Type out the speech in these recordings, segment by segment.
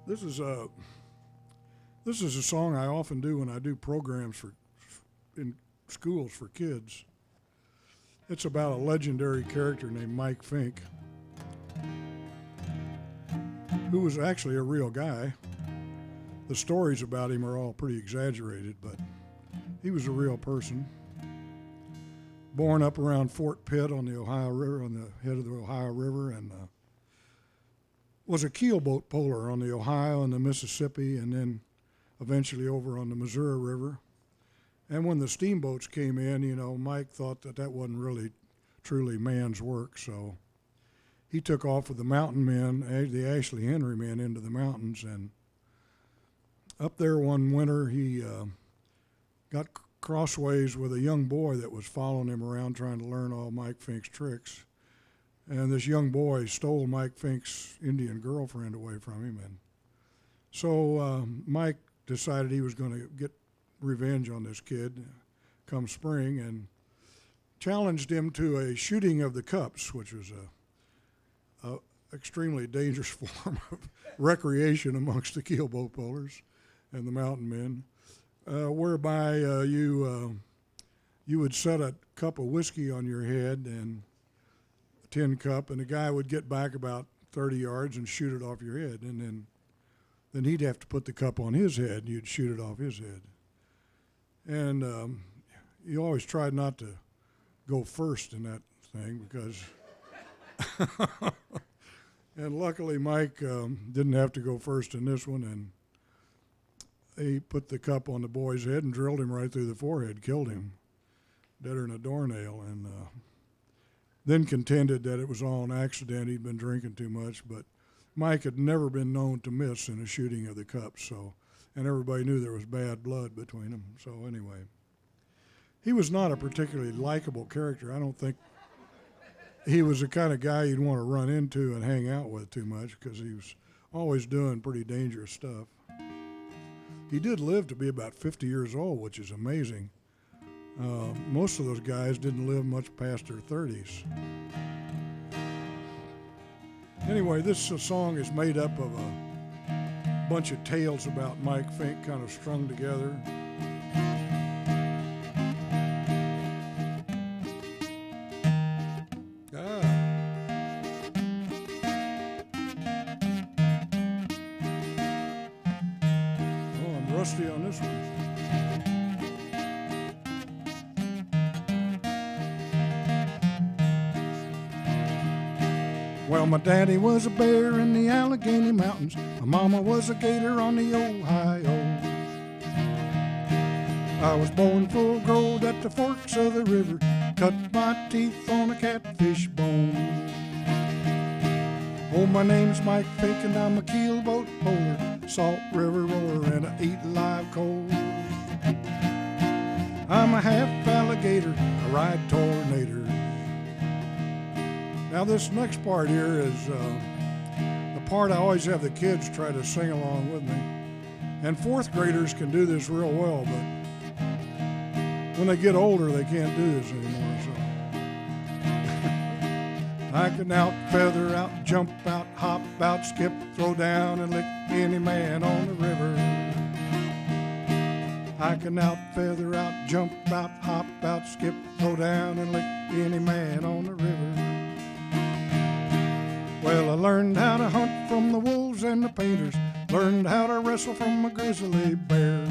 This is a this is a song I often do when I do programs for in schools for kids. It's about a legendary character named Mike Fink, who was actually a real guy. The stories about him are all pretty exaggerated, but he was a real person. Born up around Fort Pitt on the Ohio River, on the head of the Ohio River, and was a keelboat puller on the Ohio and the Mississippi, and then eventually over on the Missouri River. And when the steamboats came in, Mike thought that wasn't really truly man's work, so he took off with the mountain men, the Ashley Henry men, into the mountains. And up there one winter, he got crossways with a young boy that was following him around trying to learn all Mike Fink's tricks. And this young boy stole Mike Fink's Indian girlfriend away from him. And so Mike decided he was going to get revenge on this kid come spring and challenged him to a shooting of the cups, which was a extremely dangerous form of recreation amongst the keelboat pullers and the mountain men, whereby you would set a cup of whiskey on your head and a tin cup, and the guy would get back about 30 yards and shoot it off your head, and then he'd have to put the cup on his head, and you'd shoot it off his head. And you always tried not to go first in that thing because and luckily Mike didn't have to go first in this one, and he put the cup on the boy's head and drilled him right through the forehead, killed him, deader than a doornail, and then contended that it was all an accident. He'd been drinking too much, but Mike had never been known to miss in a shooting of the cups, and everybody knew there was bad blood between them. So anyway, he was not a particularly likable character. I don't think he was the kind of guy you'd want to run into and hang out with too much because he was always doing pretty dangerous stuff. He did live to be about 50 years old, which is amazing. Most of those guys didn't live much past their 30s. Anyway, this song is made up of a bunch of tales about Mike Fink kind of strung together. Rusty on this one. Well, my daddy was a bear in the Allegheny Mountains. My mama was a gator on the Ohio. I was born full-grown at the forks of the river. Cut my teeth on a catfish bone. Oh, my name's Mike Fink and I'm a keelboat puller, Salt River roller, and I eat live coal. I'm a half alligator, I ride tornado. Now this next part here is the part I always have the kids try to sing along with me. And fourth graders can do this real well, but when they get older they can't do this anymore. So I can out, feather out, jump out, hop out, skip, throw down, and lick any man on the river. I can out, feather out, jump out, hop out, skip, throw down, and lick any man on the river. Well, I learned how to hunt from the wolves and the painters, learned how to wrestle from a grizzly bear.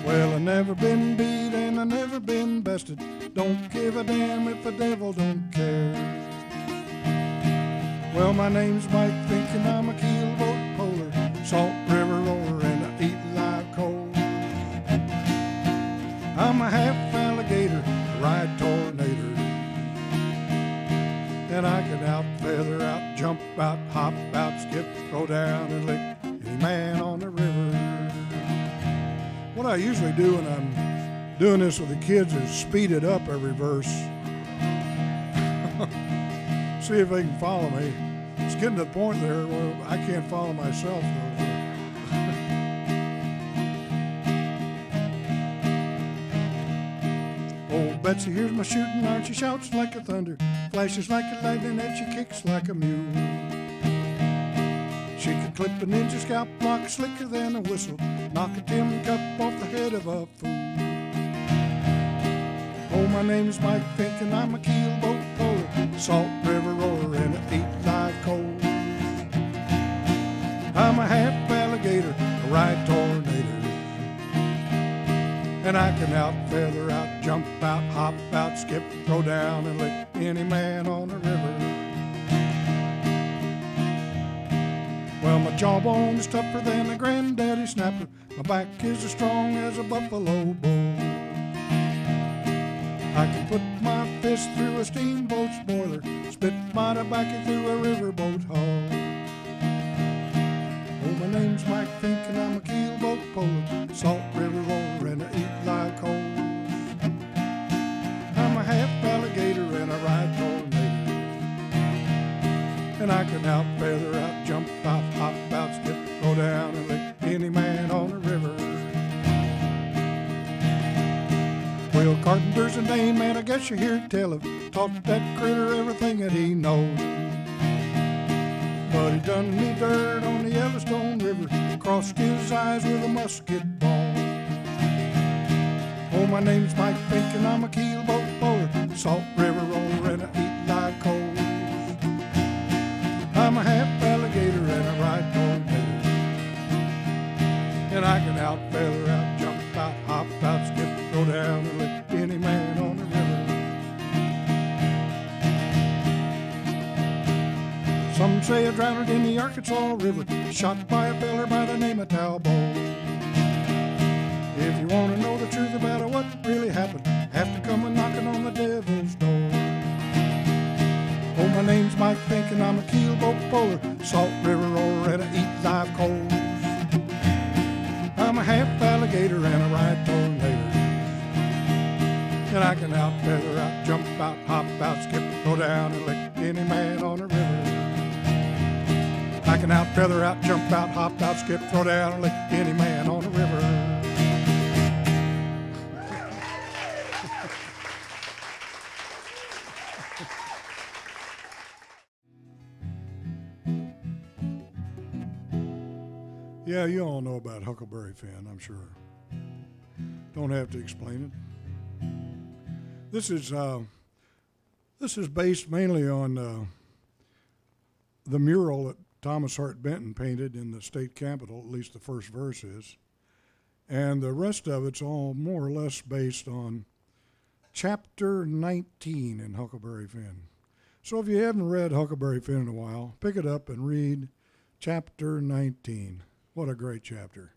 Well, I never been beat and I never been bested. Don't give a damn if the devil don't care. Well, my name's Mike Fink and I'm a keelboat puller, Salt River roller, and I eat live coal. I'm a half alligator, I ride tornado, and I can out, feather out, jump out, hop out, skip, throw down, and lick any man on the river. What I usually do when I'm doing this with the kids is speed it up every verse. See if they can follow me. It's getting to the point there where I can't follow myself though. Oh, Betsy, here's my shooting iron. She shouts like a thunder, flashes like a lightning, and she kicks like a mule. She could clip a ninja scalp lock slicker than a whistle, knock a tin cup off the head of a fool. Oh, my name's Mike Fink and I'm a keelboat puller, Salt River roller and I eat live coal. I'm a half alligator, a ride tornado, and I can out, feather out, jump out, hop out, skip, throw down, and lick any man on the river. Well, my jawbone is tougher than a granddaddy snapper. My back is as strong as a buffalo bull. I can put my fist through a steamboat's boiler, spit my tobacco through a riverboat hull. Oh, my name's Mike Fink and I'm a keelboat puller, Salt River roller and I eat live coal. I'm a half alligator and I ride tornado, and I can out, feather out, jump out, hop out, skip, go down and lick any man on the river. Well, Carpenter's a name and I guess you hear tell of, taught that critter everything that he knows. But he done me dirt on the Yellowstone River, crossed his eyes with a musket ball. Oh, my name's Mike Fink and I'm a keelboat puller, Salt River roller and I eat live coals. I'm a half alligator and I ride tornado, and I can out, feather out, jump out, hop out, skip, go down and lick any man on the river. Some say I drowned in the Arkansas River, shot by a feller by the name of Talbot. If you want to know the truth about what really happened, have to come a knocking on the devil's door. Oh, my name's Mike Fink and I'm a keelboat puller, Salt River roller and I eat live coals. I'm a half alligator and I ride tornadoes, and I can out, feather out, jump out, hop out, skip, go down and lick any man on the river. I can out, feather out, jump out, hop out, skip, throw down and lick any man on the river. Yeah, you all know about Huckleberry Finn, I'm sure. Don't have to explain it. This is based mainly on the mural that Thomas Hart Benton painted in the state capitol, at least the first verse is. And the rest of it's all more or less based on chapter 19 in Huckleberry Finn. So if you haven't read Huckleberry Finn in a while, pick it up and read chapter 19. What a great chapter.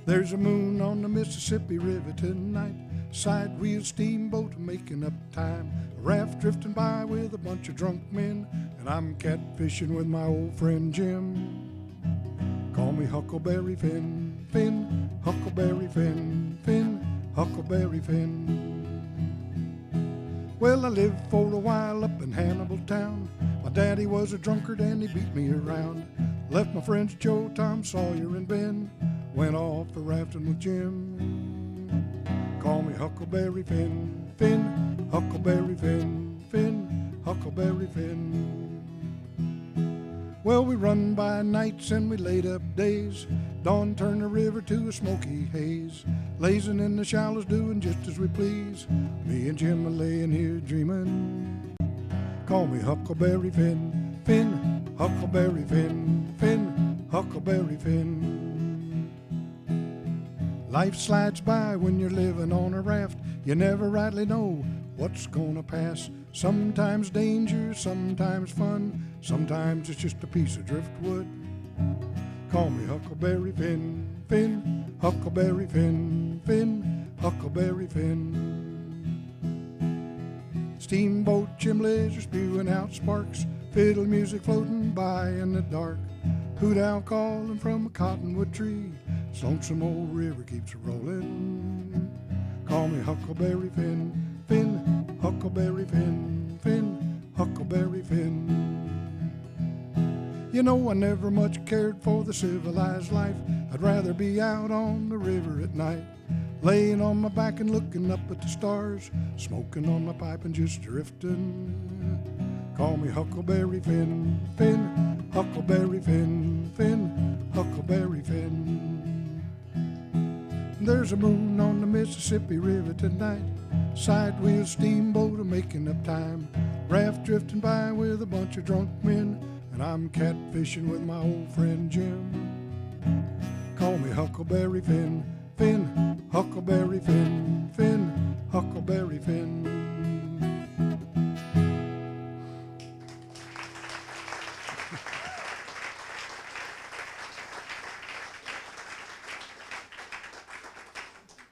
There's a moon on the Mississippi River tonight, side wheel steamboat making up time, a raft drifting by with a bunch of drunk men, and I'm catfishing with my old friend Jim. Call me Huckleberry Finn, Finn, Huckleberry Finn, Finn, Huckleberry Finn. Well, I lived for a while up in Hannibal town. My daddy was a drunkard and he beat me around. Left my friends Joe, Tom, Sawyer, and Ben. Went off for rafting with Jim. Call me Huckleberry Finn, Finn, Huckleberry Finn, Finn, Huckleberry Finn. Well, we run by nights and we laid up days. Dawn turned the river to a smoky haze. Lazing in the shallows, doing just as we please. Me and Jim are laying here dreaming. Call me Huckleberry Finn, Finn, Huckleberry Finn, Finn, Huckleberry Finn. Life slides by when you're living on a raft. You never rightly know what's gonna pass. Sometimes danger, sometimes fun, sometimes it's just a piece of driftwood. Call me Huckleberry Finn, Finn, Huckleberry Finn, Finn, Huckleberry Finn. Steamboat chimneys are spewing out sparks, fiddle music floating by in the dark. Hoot owl calling from a cottonwood tree, this lonesome old river keeps rolling. Call me Huckleberry Finn, Finn, Huckleberry Finn, Finn, Huckleberry Finn. You know, I never much cared for the civilized life. I'd rather be out on the river at night, laying on my back and looking up at the stars, smoking on my pipe and just drifting. Call me Huckleberry Finn, Finn, Huckleberry Finn, Finn, Huckleberry Finn. There's a moon on the Mississippi River tonight, side wheel steamboat a-making up time, raft drifting by with a bunch of drunk men, and I'm catfishing with my old friend Jim. Call me Huckleberry Finn, Finn, Huckleberry Finn, Finn, Huckleberry Finn.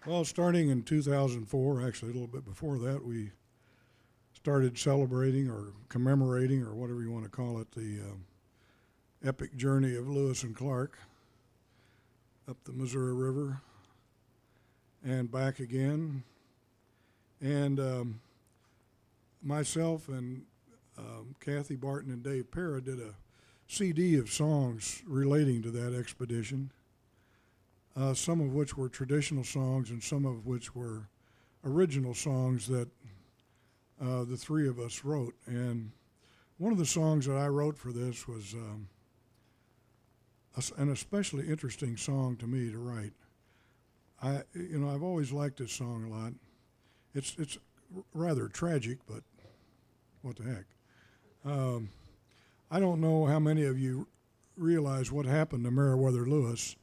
Well, starting in 2004, actually a little bit before that, we started celebrating or commemorating, or whatever you want to call it, the epic journey of Lewis and Clark up the Missouri River and back again. And myself and Kathy Barton and Dave Parra did a CD of songs relating to that expedition, some of which were traditional songs and some of which were original songs that the three of us wrote. And one of the songs that I wrote for this was an especially interesting song to me to write. I've always liked this song a lot. It's rather tragic, but what the heck. I don't know how many of you realize what happened to Meriweather Lewis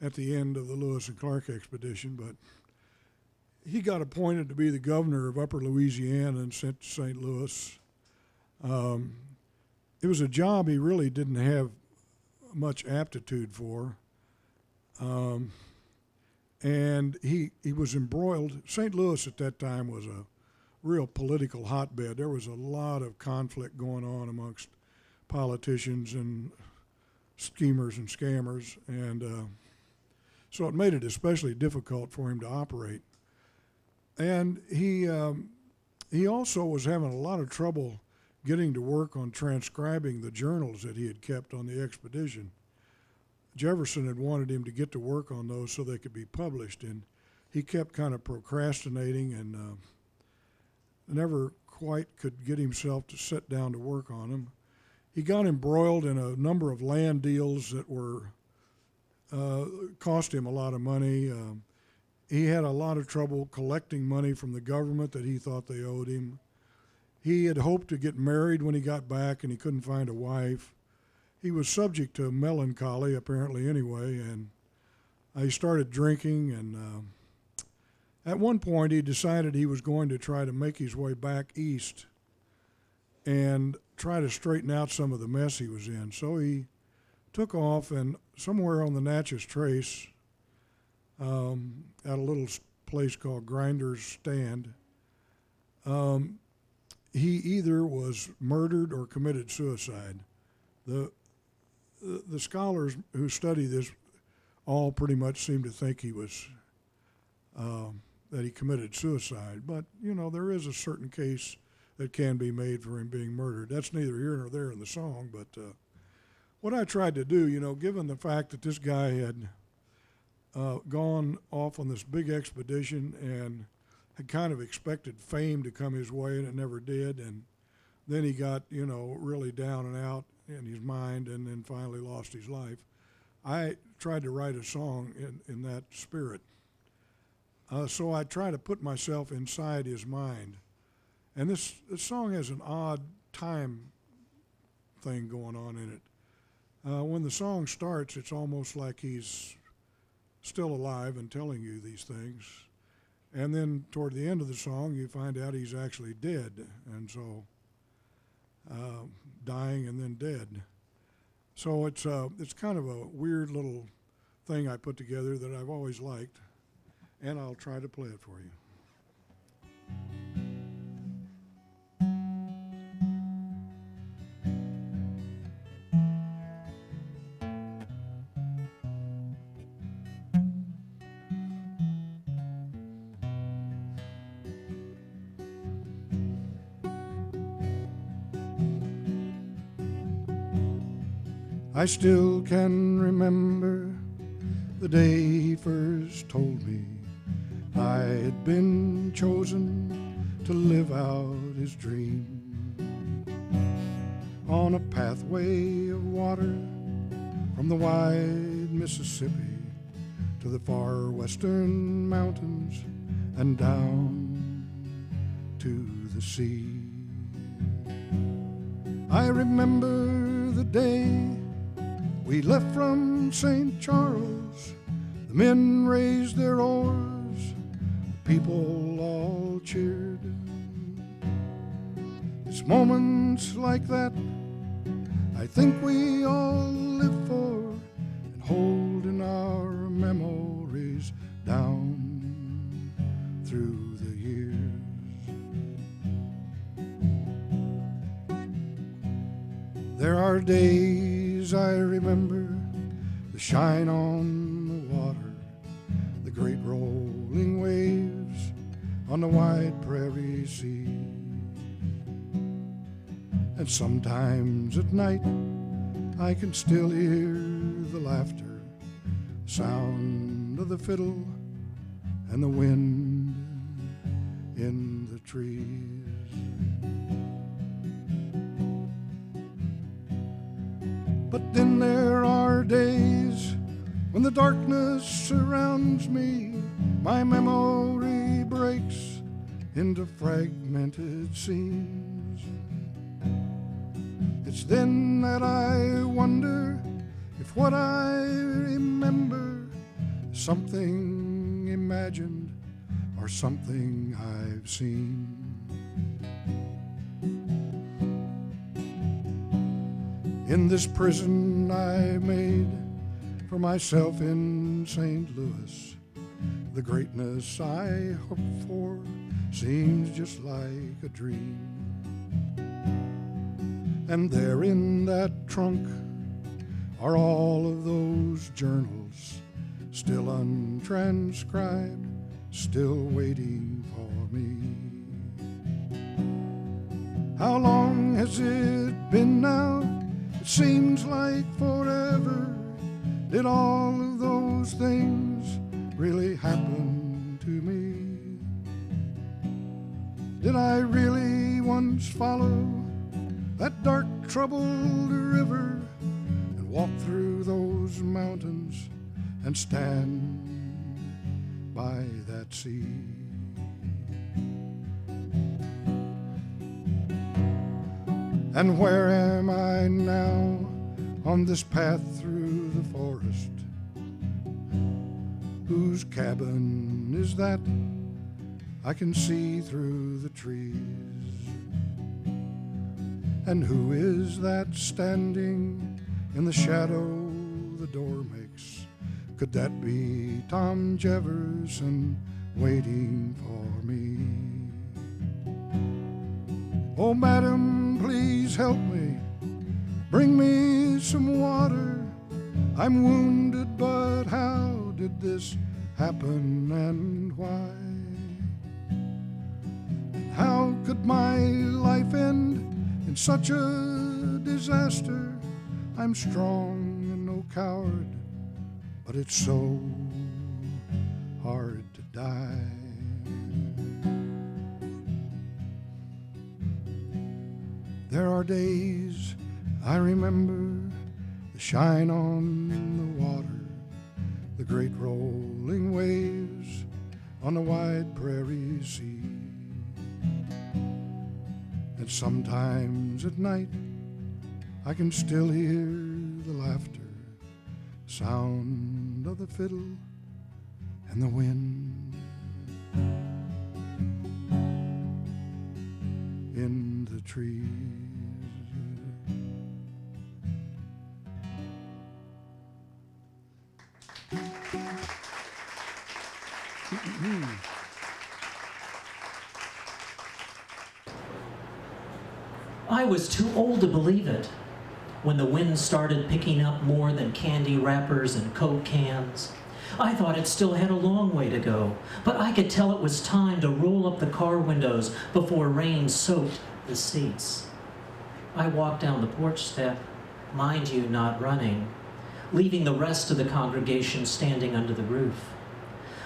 at the end of the Lewis and Clark expedition, but he got appointed to be the governor of Upper Louisiana and sent to St. Louis. It was a job he really didn't have much aptitude for, and he was embroiled. St. Louis at that time was a real political hotbed. There was a lot of conflict going on amongst politicians and schemers and scammers, and so it made it especially difficult for him to operate. And he also was having a lot of trouble getting to work on transcribing the journals that he had kept on the expedition. Jefferson had wanted him to get to work on those so they could be published, and he kept kind of procrastinating and never quite could get himself to sit down to work on them. He got embroiled in a number of land deals that were cost him a lot of money. He had a lot of trouble collecting money from the government that he thought they owed him. He had hoped to get married when he got back, and he couldn't find a wife. He was subject to melancholy, apparently, anyway, and he started drinking, and at one point he decided he was going to try to make his way back east and try to straighten out some of the mess he was in. So he took off, and somewhere on the Natchez Trace, at a little place called Grinder's Stand, he either was murdered or committed suicide. The scholars who study this all pretty much seem to think he was that he committed suicide. But there is a certain case that can be made for him being murdered. That's neither here nor there in the song. But what I tried to do, given the fact that this guy had gone off on this big expedition and had kind of expected fame to come his way, and it never did, and then he got, really down and out in his mind, and then finally lost his life. I tried to write a song in that spirit. So I try to put myself inside his mind. And this song has an odd time thing going on in it. When the song starts, it's almost like he's still alive and telling you these things. And then toward the end of the song, you find out he's actually dead, and so dying and then dead. So it's kind of a weird little thing I put together that I've always liked, and I'll try to play it for you. I still can remember the day he first told me I had been chosen to live out his dream. On a pathway of water from the wide Mississippi to the far western mountains and down to the sea. I remember the day we left from St. Charles. The men raised their oars, the people all cheered. It's moments like that I think we all live for and hold in our memories down through the years. There are days I remember, the shine on the water, the great rolling waves on the wide prairie sea. And sometimes at night I can still hear the laughter, sound of the fiddle and the wind in the trees. But then there are days when the darkness surrounds me, my memory breaks into fragmented scenes. It's then that I wonder if what I remember is something imagined or something I've seen. In this prison I made for myself in St. Louis, the greatness I hoped for seems just like a dream. And there in that trunk are all of those journals, still untranscribed, still waiting for me. How long has it been now? It seems like forever. Did all of those things really happen to me? Did I really once follow that dark, troubled river and walk through those mountains and stand by that sea? And where am I now on this path through the forest? Whose cabin is that I can see through the trees? And who is that standing in the shadow the door makes? Could that be Tom Jefferson waiting for me? Oh, madam, please help me. Bring me some water. I'm wounded, but how did this happen and why? And how could my life end in such a disaster? I'm strong and no coward, but it's so hard to die. There are days I remember, the shine on the water, the great rolling waves on the wide prairie sea. And sometimes at night I can still hear the laughter, sound of the fiddle and the wind in the trees. I was too old to believe it when the wind started picking up more than candy wrappers and Coke cans. I thought it still had a long way to go, but I could tell it was time to roll up the car windows before rain soaked the seats. I walked down the porch step mind you, not running, leaving the rest of the congregation standing under the roof.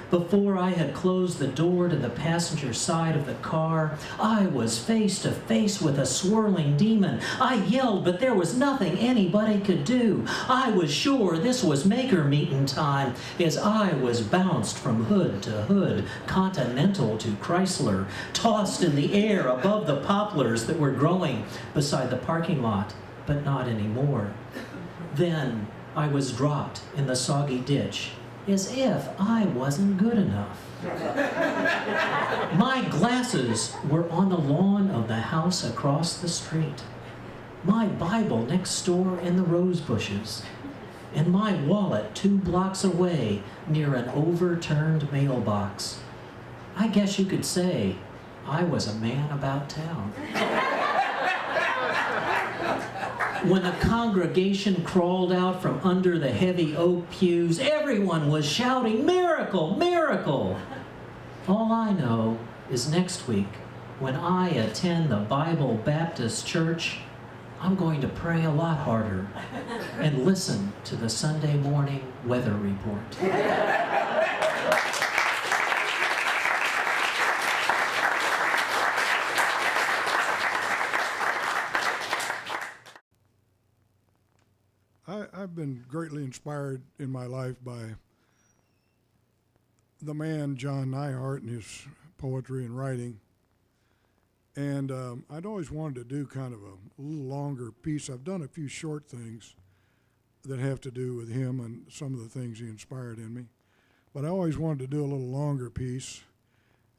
Before I had closed the door to the passenger side of the car, I was face to face with a swirling demon. I yelled, but there was nothing anybody could do. I was sure this was maker-meeting time as I was bounced from hood to hood, Continental to Chrysler, tossed in the air above the poplars that were growing beside the parking lot, but not anymore. Then I was dropped in the soggy ditch, as if I wasn't good enough. My glasses were on the lawn of the house across the street, my Bible next door in the rose bushes, and my wallet 2 blocks away near an overturned mailbox. I guess you could say I was a man about town. When the congregation crawled out from under the heavy oak pews, everyone was shouting, "Miracle! Miracle!" All I know is next week, when I attend the Bible Baptist Church, I'm going to pray a lot harder and listen to the Sunday morning weather report. I've been greatly inspired in my life by the man John Nyhart and his poetry and writing. And I'd always wanted to do kind of a little longer piece. I've done a few short things that have to do with him and some of the things he inspired in me. But I always wanted to do a little longer piece.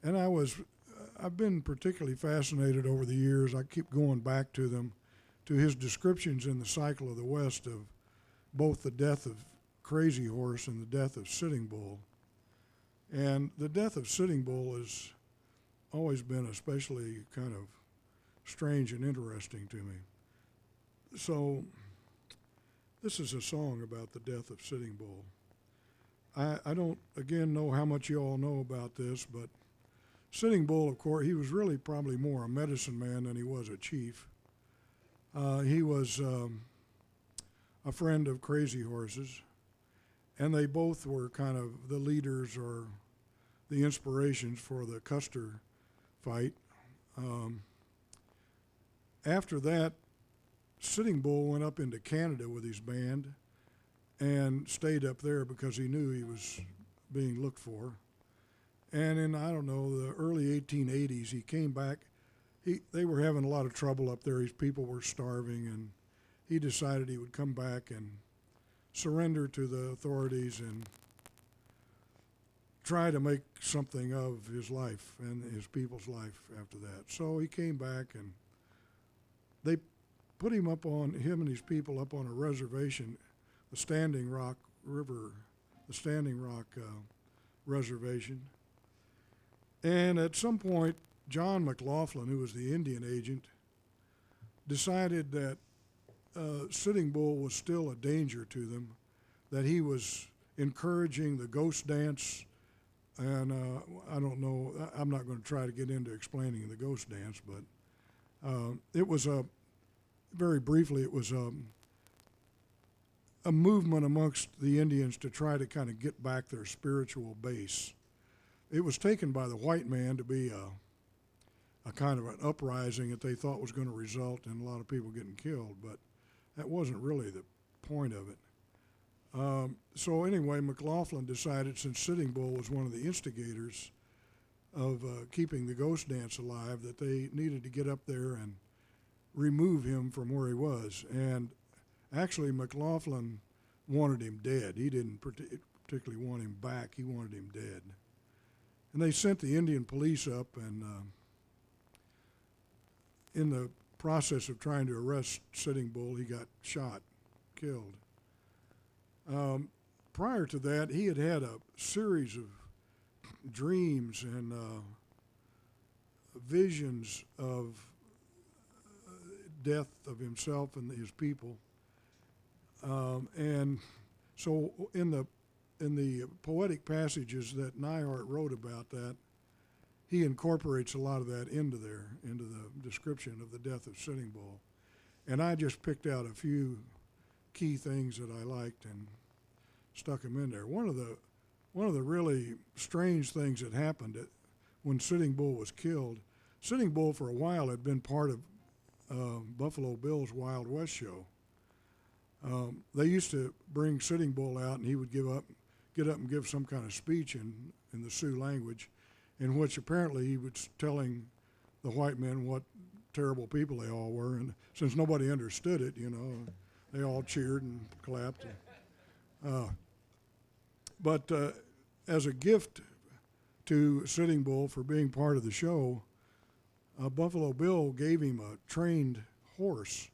And I've been particularly fascinated over the years. I keep going back to them, to his descriptions in the Cycle of the West of both the death of Crazy Horse and the death of Sitting Bull. And the death of Sitting Bull has always been especially kind of strange and interesting to me. So this is a song about the death of Sitting Bull. I don't, again, know how much you all know about this, but Sitting Bull, of course, he was really probably more a medicine man than he was a chief. He was a friend of Crazy Horse's, and they both were kind of the leaders or the inspirations for the Custer fight. After that, Sitting Bull went up into Canada with his band and stayed up there because he knew he was being looked for. And in, I don't know, the early 1880s, he came back. They were having a lot of trouble up there. His people were starving, and he decided he would come back and surrender to the authorities and try to make something of his life and his people's life after that. So he came back, and they put him and his people up on a reservation, the Standing Rock Reservation. And at some point, John McLaughlin, who was the Indian agent, decided that Sitting Bull was still a danger to them, that he was encouraging the ghost dance, and I don't know, I'm not going to try to get into explaining the ghost dance, but it was very briefly, it was a movement amongst the Indians to try to kind of get back their spiritual base. It was taken by the white man to be a kind of an uprising that they thought was going to result in a lot of people getting killed, but that wasn't really the point of it. So anyway, McLaughlin decided, since Sitting Bull was one of the instigators of keeping the ghost dance alive, that they needed to get up there and remove him from where he was. And actually, McLaughlin wanted him dead. He didn't particularly want him back. He wanted him dead. And they sent the Indian police up, and in the process of trying to arrest Sitting Bull, he got shot, killed. Prior to that, he had had a series of dreams and visions of death of himself and his people. And so in the poetic passages that Nyhart wrote about that, he incorporates a lot of that into the description of the death of Sitting Bull. And I just picked out a few key things that I liked and stuck them in there. One of the really strange things that happened when Sitting Bull was killed. Sitting Bull for a while had been part of Buffalo Bill's Wild West show. They used to bring Sitting Bull out, and he would get up and give some kind of speech in the Sioux language, in which apparently he was telling the white men what terrible people they all were. And since nobody understood it, they all cheered and clapped. But as a gift to Sitting Bull for being part of the show, Buffalo Bill gave him a trained horse,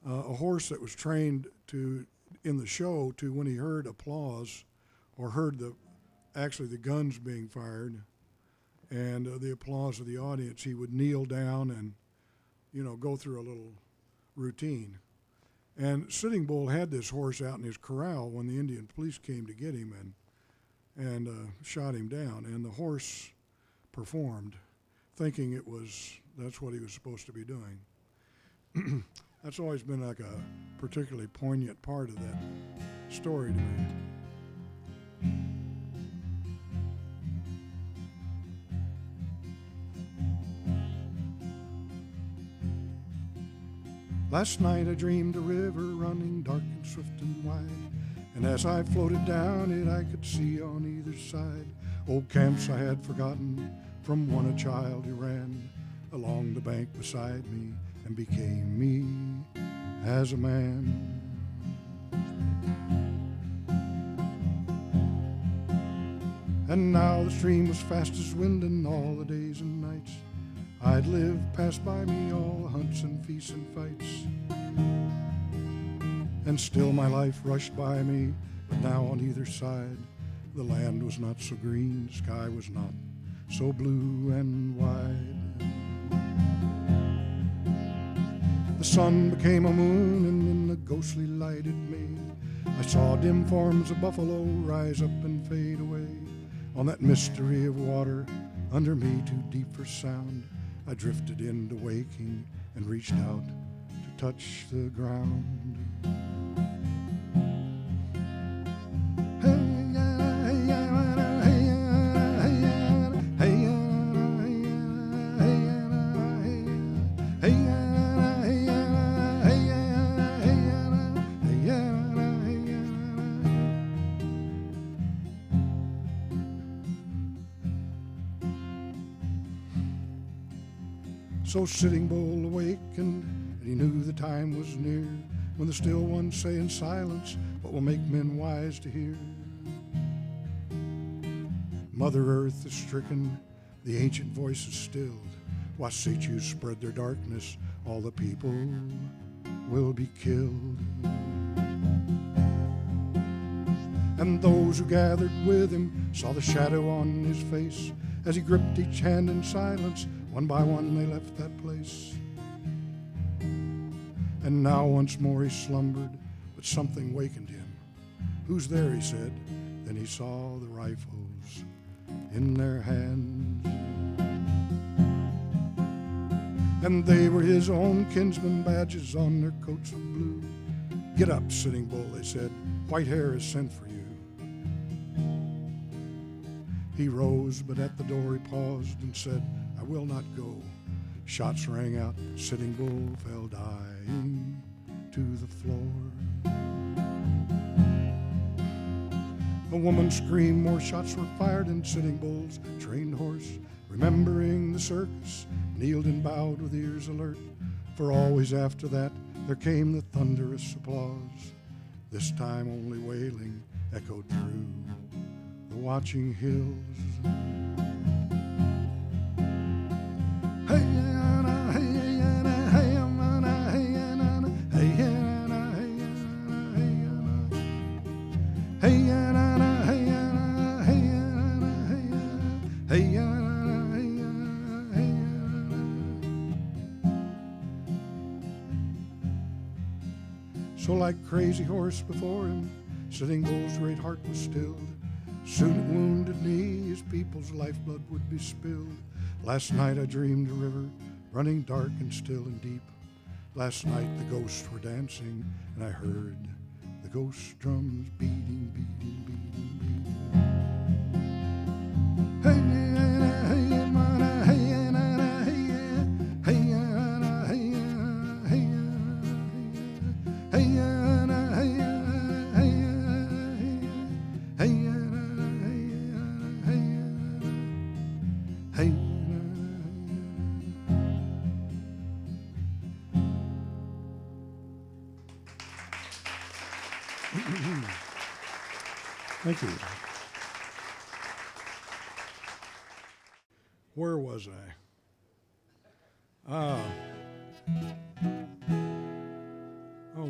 a horse that was trained in the show to, when he heard applause or heard the guns being fired and the applause of the audience, he would kneel down and go through a little routine. And Sitting Bull had this horse out in his corral when the Indian police came to get him and shot him down. And the horse performed, thinking that's what he was supposed to be doing. That's always been like a particularly poignant part of that story to me. Last night I dreamed a river running dark and swift and wide, and as I floated down it I could see on either side old camps I had forgotten, from one a child who ran along the bank beside me and became me as a man. And now the stream was fast as wind, and all the days and nights I'd live passed by me, all hunts and feasts and fights. And still my life rushed by me, but now on either side the land was not so green, the sky was not so blue and wide. The sun became a moon, and in the ghostly light it made, I saw dim forms of buffalo rise up and fade away. On that mystery of water, under me too deep for sound, I drifted into waking and reached out to touch the ground. So Sitting Bull awakened, and he knew the time was near, when the still ones say in silence what will make men wise to hear. Mother Earth is stricken, the ancient voice is stilled. Wasatchus spread their darkness, all the people will be killed. And those who gathered with him saw the shadow on his face as he gripped each hand in silence. One by one they left that place. And now once more he slumbered, but something wakened him. Who's there, he said. Then he saw the rifles in their hands. And they were his own kinsmen, badges on their coats of blue. Get up, Sitting Bull, they said. White Hair is sent for you. He rose, but at the door he paused and said, I will not go. Shots rang out, Sitting Bull fell dying to the floor. A woman screamed, more shots were fired, and Sitting Bull's trained horse, remembering the circus, kneeled and bowed with ears alert. For always after that there came the thunderous applause, this time only wailing echoed through the watching hills. So like crazy horse before him, Sitting Bull's great heart was stilled. Soon at wounded knee his people's lifeblood would be spilled. Last night I dreamed a river running dark and still and deep, Last night the ghosts were dancing, and I heard the ghost drums beating, beating, beating, beating. Hey, hey, Thank you. Where was I? Oh,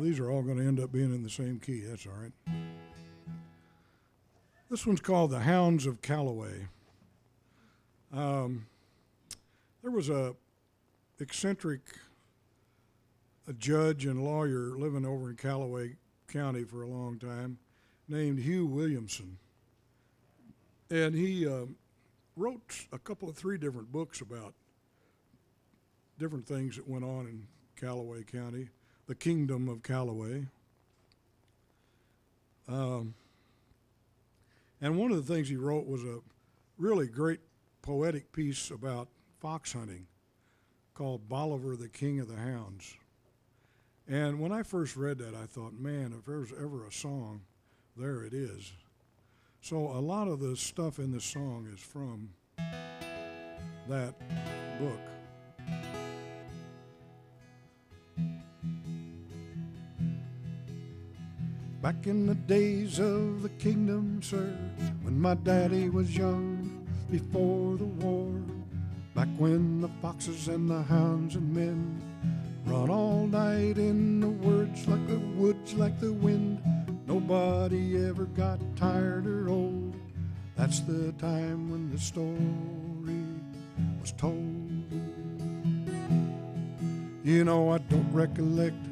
these are all going to end up being in the same key. That's all right. This one's called The Hounds of Callaway. There was a judge and lawyer living over in Callaway County for a long time named Hugh Williamson. And he wrote three different books about different things that went on in Callaway County, the Kingdom of Callaway. And one of the things he wrote was a really great poetic piece about fox hunting called Bolivar, the King of the Hounds. And when I first read that, I thought, man, if there's ever a song, there it is. So a lot of the stuff in this song is from that book. Back in the days of the kingdom, sir, when my daddy was young, before the war, back when the foxes and the hounds and men run all night in the woods like the wind, nobody ever got tired or old. That's the time when the story was told. You know, I don't recollect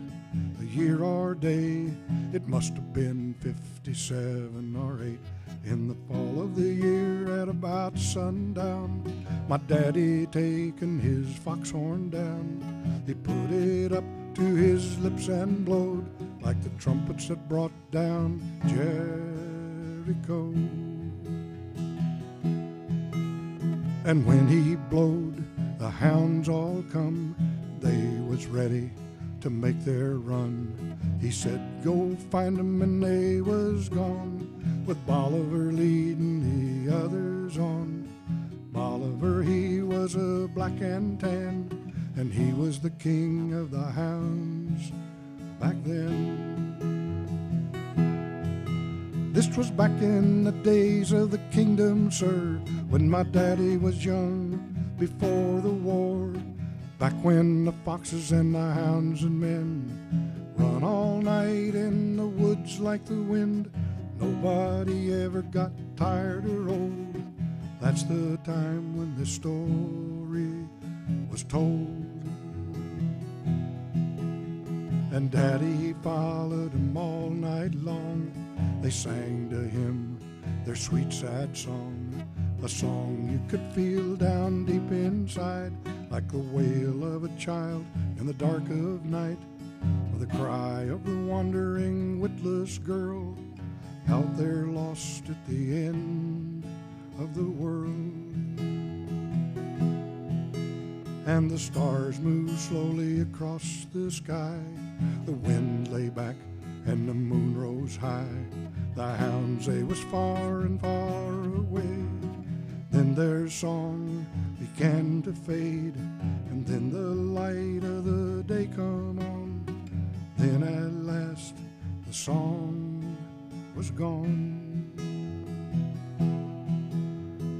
the year or day. It must have been 57 or 8 in the fall of the year at about sundown. My daddy taken his foxhorn down. He put it up to his lips and blowed like the trumpets that brought down Jericho. And when he blowed, the hounds all come. They was ready to make their run. He said, go find 'em, and they was gone, with Bolivar leading the others on. Bolivar, he was a black and tan, and he was the king of the hounds back then. This was back in the days of the kingdom, sir, when my daddy was young, before the war, back when the foxes and the hounds and men run all night in the woods like the wind. Nobody ever got tired or old. That's the time when the story was told. And Daddy, he followed him all night long. They sang to him their sweet sad song, a song you could feel down deep inside, like the wail of a child in the dark of night, or the cry of the wandering witless girl out there lost at the end of the world. And the stars moved slowly across the sky, the wind lay back and the moon rose high. The hounds, they was far and far away. Then their song began to fade, and then the light of the day come on. Then at last the song was gone.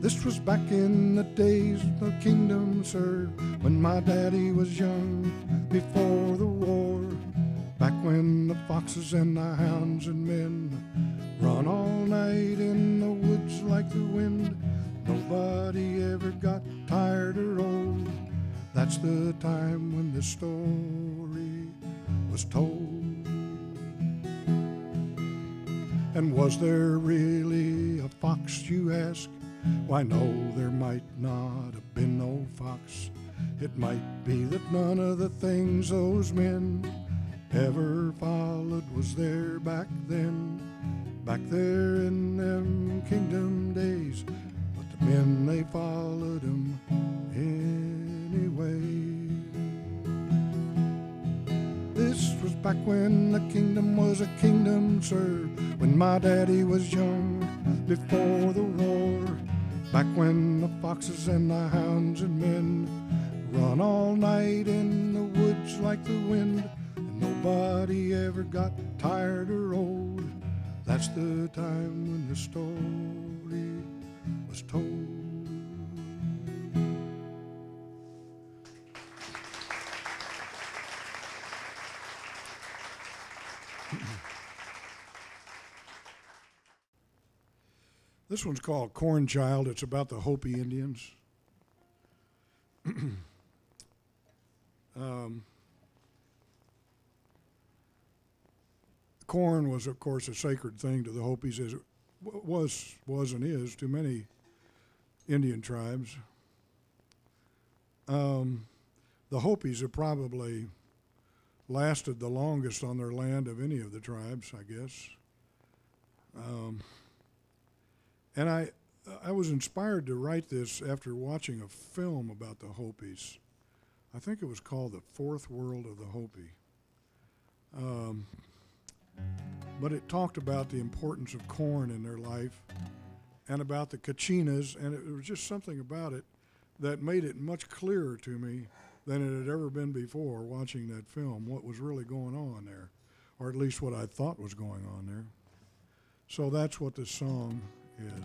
This was back in the days of the kingdom, sir, when my daddy was young, before the war, back when the foxes and the hounds and men run all night in the woods like the wind. Nobody ever got tired or old. That's the time when the story was told. And was there really a fox, you ask? Why, no, there might not have been no fox. It might be that none of the things those men ever followed was there back then, back there in them kingdom days, but the men they followed 'em anyway. This was back when the kingdom was a kingdom, sir, when my daddy was young, before the war, back when the foxes and the hounds and men run all night in the woods like the wind, and nobody ever got tired or old. That's the time when the story was told. This one's called Corn Child. It's about the Hopi Indians. Corn was, of course, a sacred thing to the Hopis, as it was and is to many Indian tribes. The Hopis have probably lasted the longest on their land of any of the tribes, I guess. And I was inspired to write this after watching a film about the Hopis. I think it was called The Fourth World of the Hopi. But it talked about the importance of corn in their life and about the Kachinas, and it was just something about it that made it much clearer to me than it had ever been before watching that film, what was really going on there, or at least what I thought was going on there. So that's what this song is.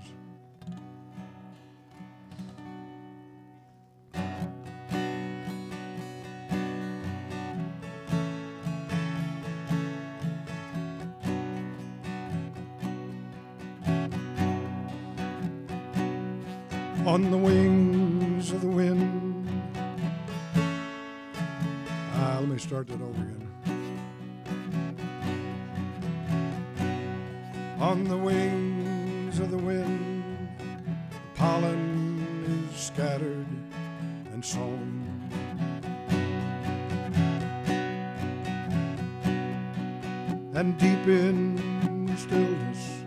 On the wings of the wind. Let me start that over again. On the wings of the wind, the pollen is scattered and sown. And deep in stillness,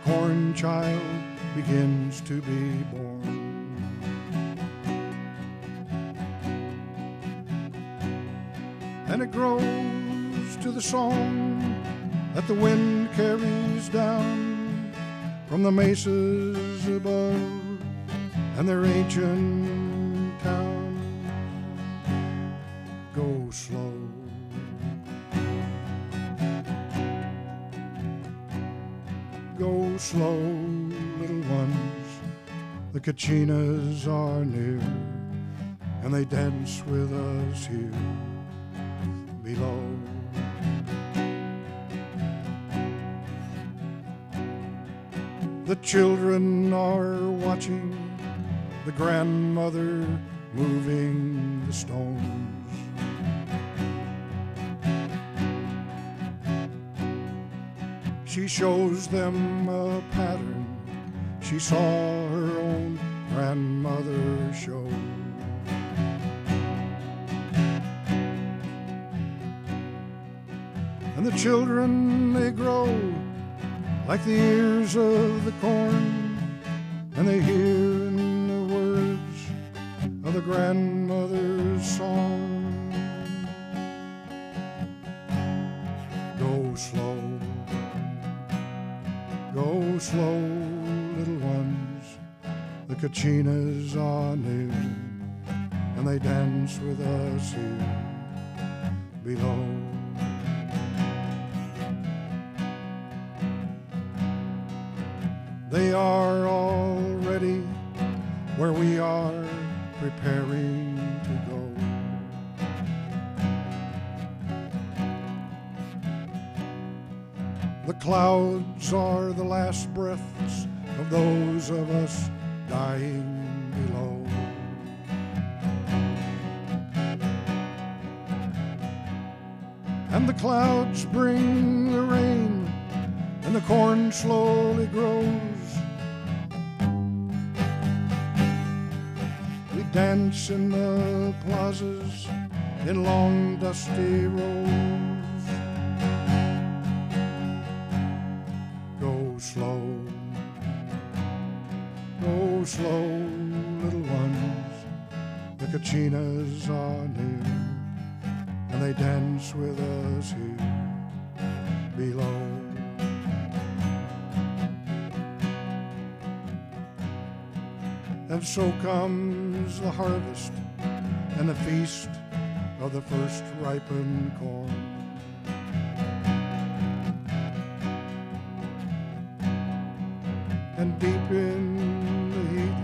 corn child begins to be born. And it grows to the song that the wind carries down from the mesas above and their ancient town. Go slow. Go slow, little ones, the Kachinas are near, and they dance with us here below. The children are watching the grandmother moving the stones. She shows them a pattern she saw her own grandmother show. And the children, they grow like the ears of the corn, and they hear in the words of the grandmother's song. Go slow. Go slow, little ones, the Kachinas are near, and they dance with us here below. They are already where we are preparing to go. The clouds are the last breaths of those of us dying below. And the clouds bring the rain, and the corn slowly grows. We dance in the plazas in long dusty rows. Go slow, little ones, the Kachinas are near, and they dance with us here below. And so comes the harvest and the feast of the first ripened corn. And deep in the heat,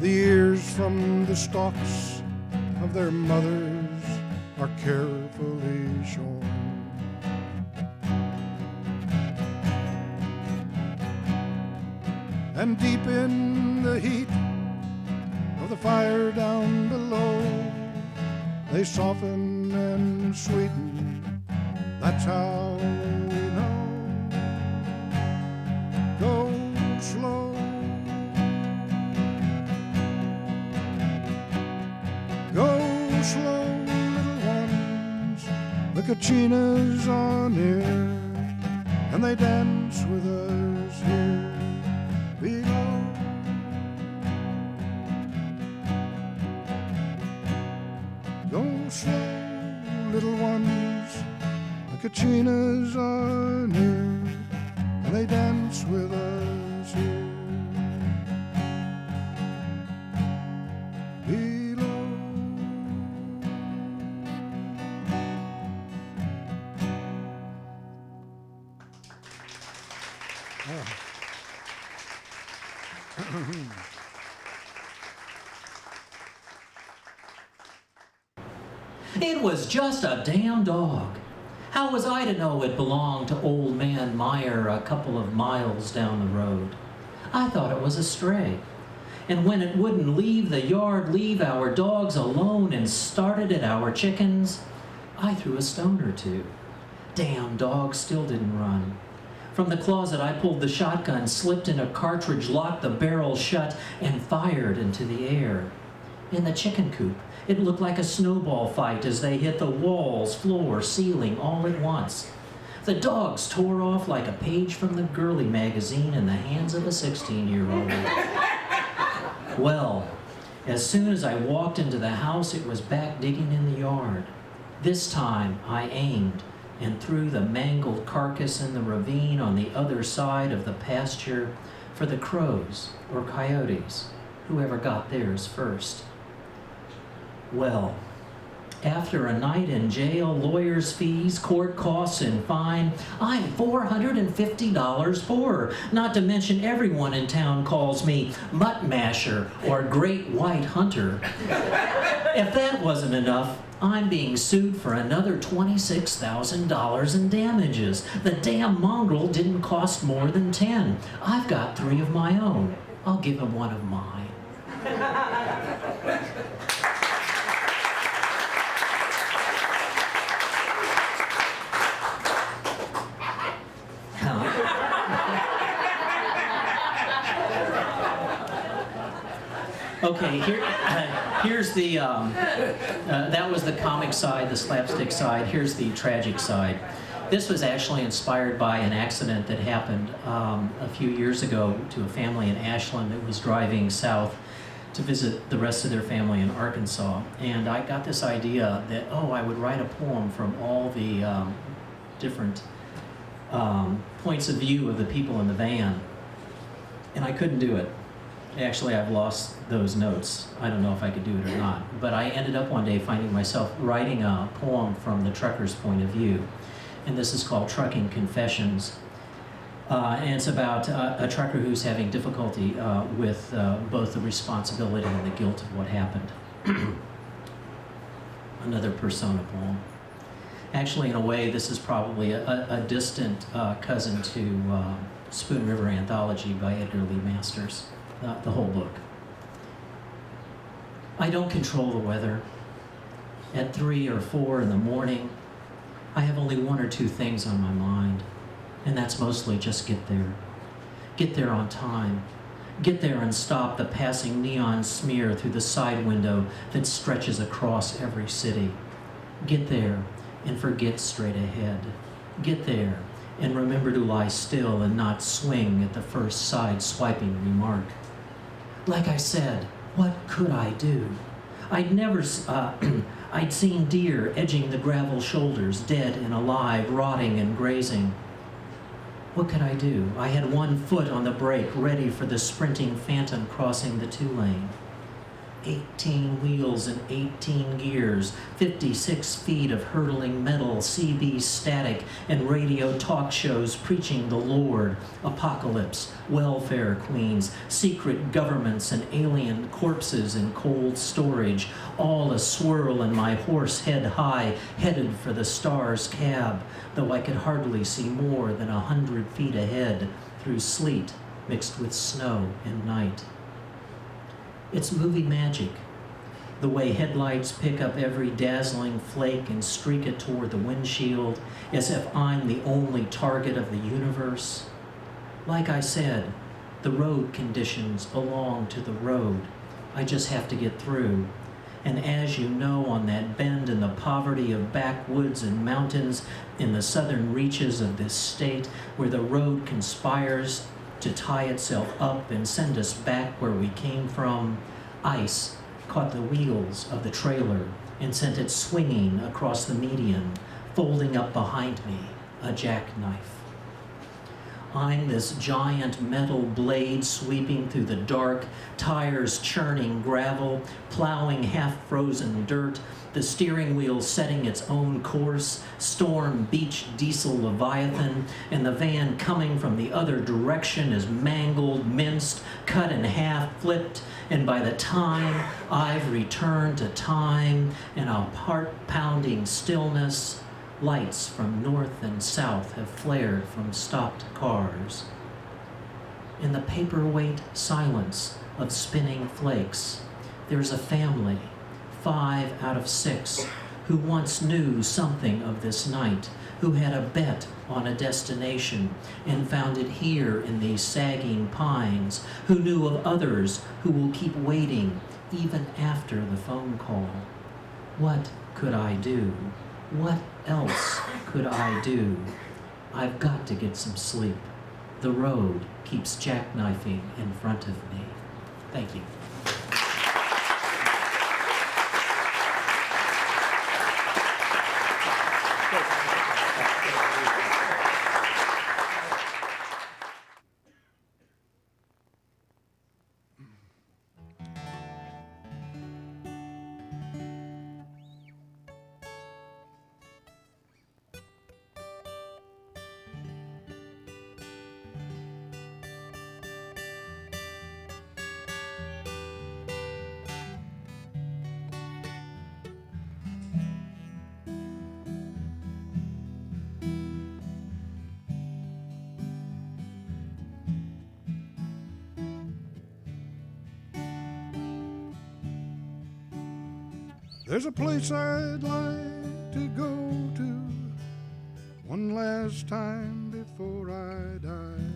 the ears from the stalks of their mothers are carefully shorn. And deep in the heat of the fire down below, they soften and sweeten. That's how we know. Go slow, little ones, the Kachinas are near, and they dance with us here below. Go slow, little ones, the Kachinas are near, and they dance with us here below. It was just a damn dog. How was I to know it belonged to old man Meyer a couple of miles down the road? I thought it was a stray. And when it wouldn't leave the yard, leave our dogs alone, and started at our chickens, I threw a stone or two. Damn dog still didn't run. From the closet, I pulled the shotgun, slipped in a cartridge, locked the barrel shut, and fired into the air. In the chicken coop, it looked like a snowball fight as they hit the walls, floor, ceiling all at once. The dogs tore off like a page from the girly magazine in the hands of a 16-year-old. Well, as soon as I walked into the house, it was back digging in the yard. This time, I aimed and threw the mangled carcass in the ravine on the other side of the pasture for the crows or coyotes, whoever got theirs first. Well, after a night in jail, lawyers' fees, court costs, and fine, I'm $450 poorer. Not to mention everyone in town calls me Mutt Masher or Great White Hunter. If that wasn't enough, I'm being sued for another $26,000 in damages. The damn mongrel didn't cost more than 10. I've got 3 of my own. I'll give him one of mine. Okay, here's the, that was the comic side, the slapstick side. Here's the tragic side. This was actually inspired by an accident that happened a few years ago to a family in Ashland that was driving south to visit the rest of their family in Arkansas. And I got this idea that, I would write a poem from all the different points of view of the people in the van. And I couldn't do it. Actually, I've lost those notes. I don't know if I could do it or not. But I ended up one day finding myself writing a poem from the trucker's point of view. And this is called Trucking Confessions. And it's about a trucker who's having difficulty with both the responsibility and the guilt of what happened. Another persona poem. Actually, in a way, this is probably a distant cousin to Spoon River Anthology by Edgar Lee Masters. The whole book. I don't control the weather. At 3 or 4 in the morning, I have only 1 or 2 things on my mind, and that's mostly just get there. Get there on time. Get there and stop the passing neon smear through the side window that stretches across every city. Get there and forget straight ahead. Get there and remember to lie still and not swing at the first side-swiping remark. Like I said, what could I do? I'd seen deer edging the gravel shoulders, dead and alive, rotting and grazing. What could I do? I had one foot on the brake, ready for the sprinting phantom crossing the two-lane. 18 wheels and 18 gears, 56 feet of hurtling metal, CB static, and radio talk shows preaching the Lord, apocalypse, welfare queens, secret governments, and alien corpses in cold storage, all a swirl in my horse head high, headed for the stars' cab, though I could hardly see more than 100 feet ahead through sleet mixed with snow and night. It's movie magic, the way headlights pick up every dazzling flake and streak it toward the windshield as if I'm the only target of the universe. Like I said, the road conditions belong to the road. I just have to get through. And as you know, on that bend in the poverty of backwoods and mountains in the southern reaches of this state, where the road conspires to tie itself up and send us back where we came from, ice caught the wheels of the trailer and sent it swinging across the median, folding up behind me, a jackknife. I'm this giant metal blade sweeping through the dark, tires churning gravel, plowing half-frozen dirt, the steering wheel setting its own course, storm beach diesel leviathan, and the van coming from the other direction is mangled, minced, cut in half, flipped, and by the time I've returned to time and a heart-pounding stillness, lights from north and south have flared from stopped cars. In the paperweight silence of spinning flakes, there's a family, 5 out of 6, who once knew something of this night, who had a bet on a destination and found it here in these sagging pines, who knew of others who will keep waiting even after the phone call. What could I do? What else could I do? I've got to get some sleep. The road keeps jackknifing in front of me. Thank you. There's a place I'd like to go to one last time before I die,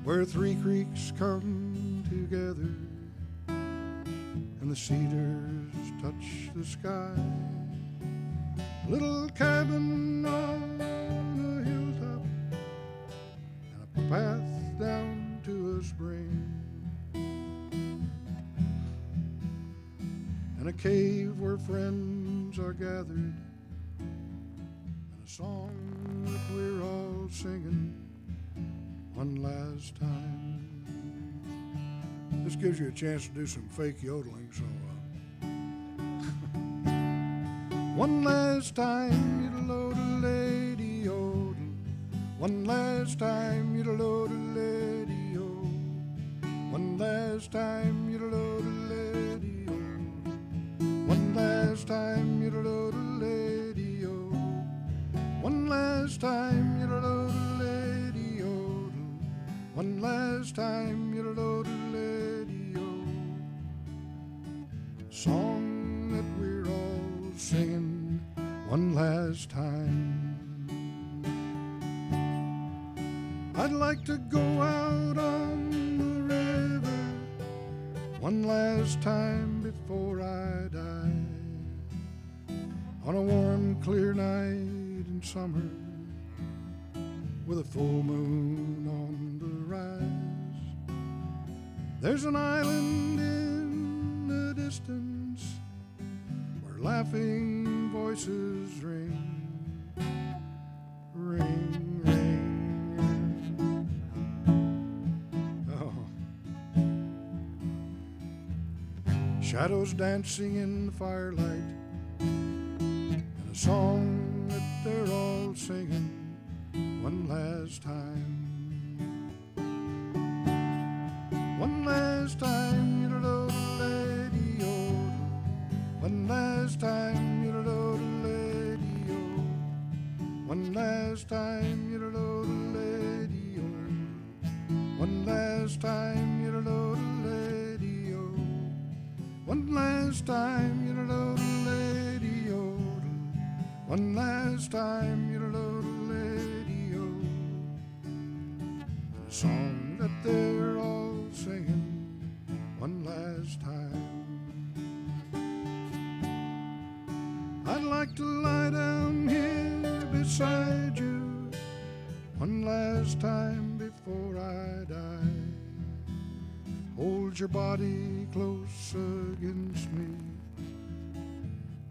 where 3 creeks come together and the cedars touch the sky. A little cabin on a hilltop and a path down to a spring, and a cave where friends are gathered, and a song that we're all singing one last time. This gives you a chance to do some fake yodeling, so one last time, yodelody yodel. One last time, yodelody yodel. One last time, yodelody yodel. One last time, yodelody yodel. One last time, yodelody yodel. One last time, yodelody yodel. Song that we're all singing one last time. I'd like to go out on the river one last time before I die, on a warm, clear night in summer, with a full moon on the rise. There's an island in the distance where laughing voices ring, ring, ring. Oh. Shadows dancing in the firelight, and a song that they're all singing one last time. One last time, you-do-do-do-lady-o. One last time, you-do-do-do-lady-o. One last time, you-do-do-do-lady-o. One last time, you-do-do-do-lady-o. One last time, you-do-do-do-lady-o. One last time, you-do-do-do-lady-o. A song that they're all singing one last time. I'd like to lie down here beside you one last time before I die. Hold your body close against me,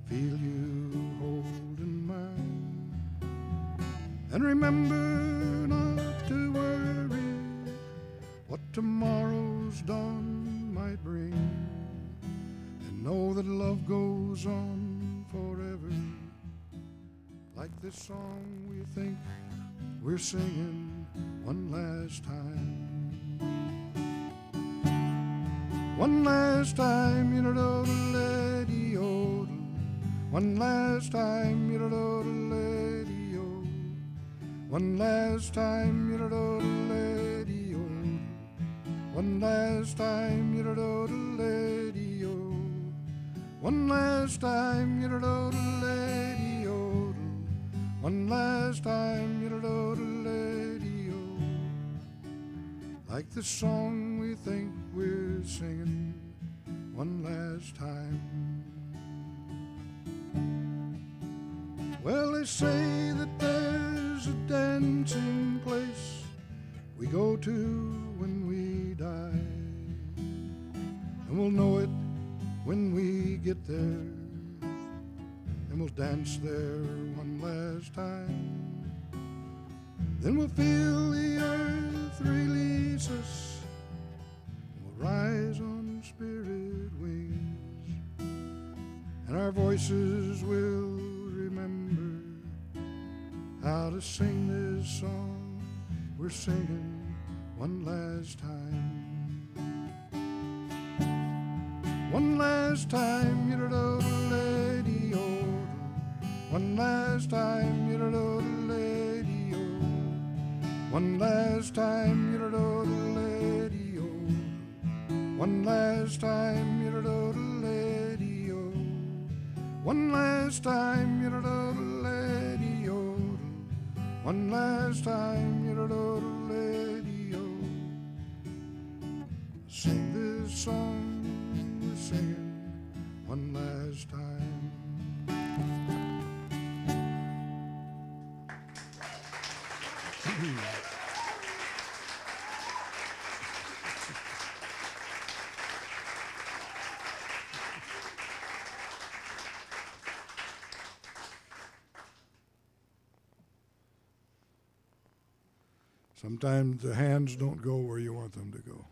feel you holding mine, and remember not to worry what tomorrow's dawn might bring, and know that love goes on forever, like this song we think we're singing one last time. One last time, you-do-do-do-lady-o. One last time, you-do-do-do-lady-o. One last time, you-do-do-do-lady-o. One last time, you-do-do-do-lady-o. One last time, you-do-do-do-lady-o. One last time, you-do-do-do-lady-o. Like the song we think we're singing one last time. Well, they say that there's a dancing place we go to when we die, and we'll know it when we get there, and we'll dance there one last time. Then we'll feel the earth release us, and we'll rise on spirit wings, and our voices will remember how to sing this song we're singing one last time. One last time, you-do-do-do-lady-o. One last time, you-do-do-do-lady-o. One last time, you-do-do-do-lady-o. One last time, you-do-do-do-lady-o. One last time, you-do-do-do-lady-o. One last time, you-do-do-do-lady-o. Sing this song we're singing one last time. Sometimes the hands don't go where you want them to go.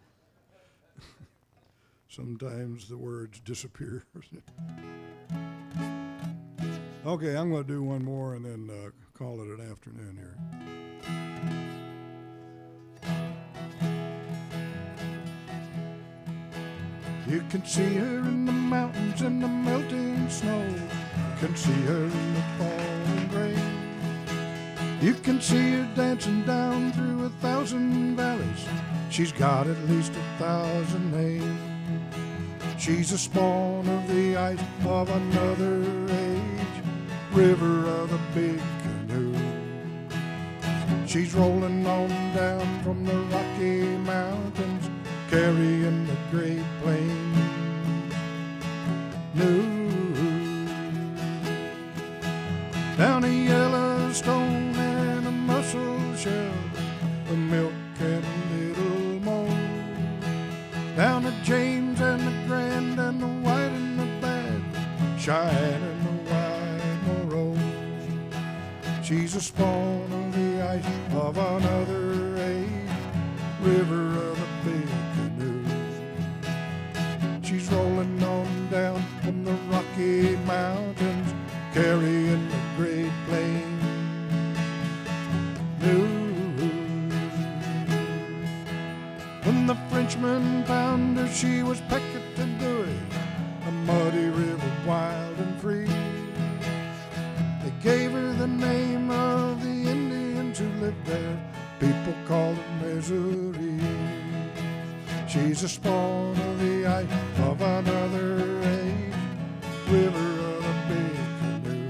Sometimes the words disappear. Okay, I'm going to do one more and then call it an afternoon here. You can see her in the mountains in the melting snow. You can see her in the falling rain. You can see her dancing down through 1,000 valleys. She's got at least 1,000 names. She's a spawn of the ice of another age, river of the big canoe. She's rolling on down from the Rocky Mountains, carrying the Great Plains news. Down to Yellowstone and a Muscle Shell, the Milk and Little Mo. Down to James and the Grand and the White and the Bad, Cheyenne and the White Moreau. She's a spawn of the ice of another age, river of the big canoe. She's rolling on down from the Rocky Mountains, carrying the Great Plains news. When the Frenchman found her, she was Pecatadouille, a muddy river wild and free. They gave her the name of the Indians who lived there, people called her Missouri. She's a spawn of the ice of another age, river of the big canoe.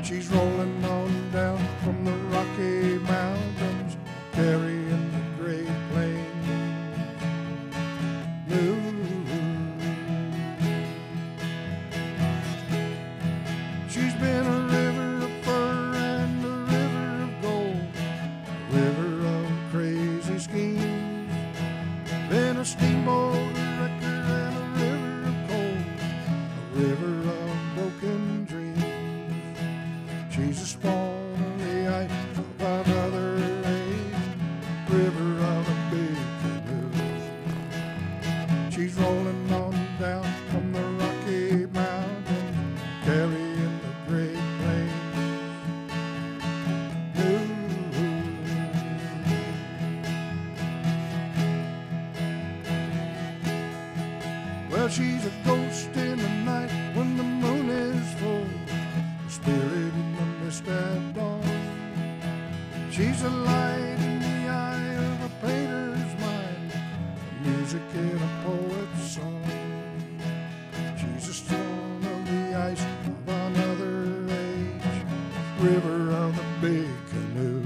She's rolling on down from the Rocky Mountains, carrying the Great Plains news. She's been a river of fur and a river of gold, a river of crazy schemes. Been a steamboat wrecker and a river of coal, a river of broken dreams. She's a spawn of the ice of another age, river of a big canoe. She's rolling on down from the Rocky Mountains, carrying the Great Plains news. Well, she's a ghost in the night when the moon is full, a spirit in the mist at dawn. She's a light in the eye of a painter's mind, a music in a poet's song. She's a storm of the ice of another age, river of the big canoe.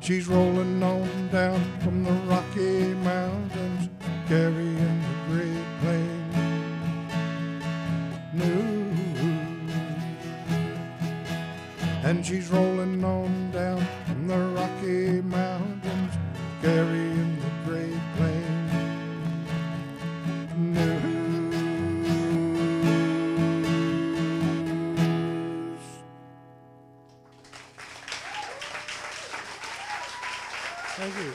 She's rolling on down from the Rocky Mountains, carrying the Great Plains news. And she's rolling on down from the Rocky Mountains, carrying the Great Plains news. Thank you.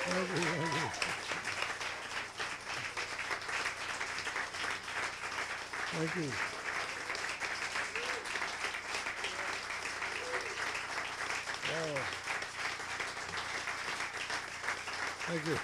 Thank you. Thank you. Oh. Thank you.